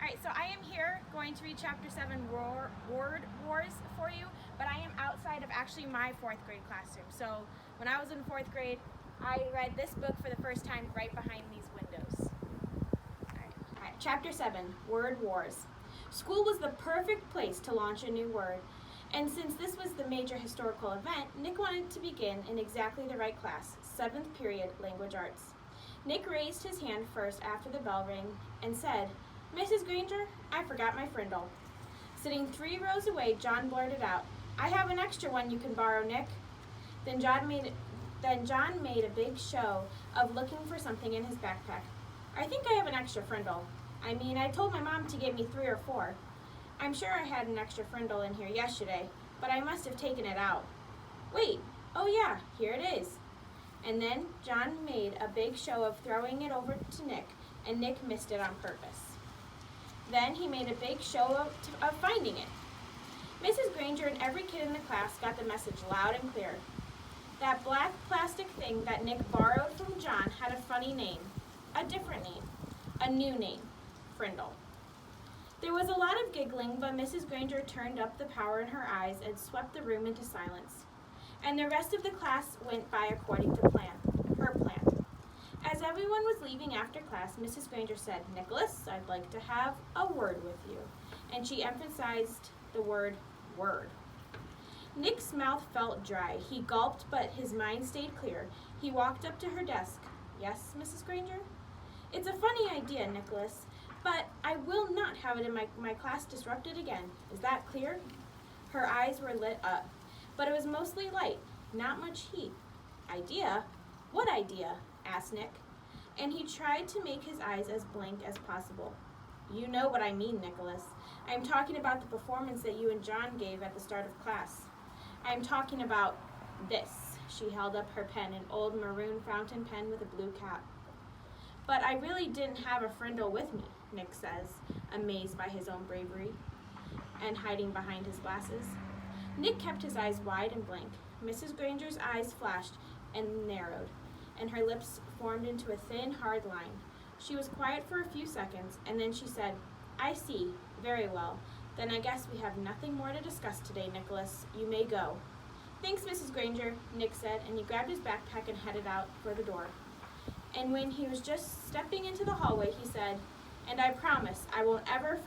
Alright, so I am here going to read Chapter 7 Word Wars for you, but I am outside of actually my 4th grade classroom. So when I was in 4th grade, I read this book for the first time right behind these windows. Alright, Chapter 7, Word Wars. School was the perfect place to launch a new word, and since this was the major historical event, Nick wanted to begin in exactly the right class, 7th period Language Arts. Nick raised his hand first after the bell rang and said, "Mrs. Granger, I forgot my frindle." Sitting 3 rows away, John blurted out, "I have an extra one you can borrow, Nick." Then John made a big show of looking for something in his backpack. "I think I have an extra frindle. I told my mom to get me 3 or 4. I'm sure I had an extra frindle in here yesterday, but I must have taken it out. Wait, oh yeah, here it is." And then John made a big show of throwing it over to Nick, and Nick missed it on purpose. Then he made a big show of finding it. Mrs. Granger and every kid in the class got the message loud and clear. That black plastic thing that Nick borrowed from John had a funny name, a different name, a new name, Frindle. There was a lot of giggling, but Mrs. Granger turned up the power in her eyes and swept the room into silence. And the rest of the class went by according to her plan. As everyone was leaving after class, Mrs. Granger said, "Nicholas, I'd like to have a word with you." And she emphasized the word word. Nick's mouth felt dry. He gulped, but his mind stayed clear. He walked up to her desk. "Yes, Mrs. Granger?" "It's a funny idea, Nicholas, but I will not have it in my class disrupted again. Is that clear?" Her eyes were lit up, but it was mostly light, not much heat. "Idea? What idea?" asked Nick, and he tried to make his eyes as blank as possible. "You know what I mean, Nicholas. I'm talking about the performance that you and John gave at the start of class. I'm talking about this." She held up her pen, an old maroon fountain pen with a blue cap. "But I really didn't have a frindle with me," Nick says, amazed by his own bravery and hiding behind his glasses. Nick kept his eyes wide and blank. Mrs. Granger's eyes flashed and narrowed, and her lips formed into a thin, hard line. She was quiet for a few seconds, and then she said, "I see. Very well. Then I guess we have nothing more to discuss today, Nicholas. You may go." "Thanks, Mrs. Granger," Nick said, and he grabbed his backpack and headed out for the door. And when he was just stepping into the hallway, he said, "And I promise I won't ever forget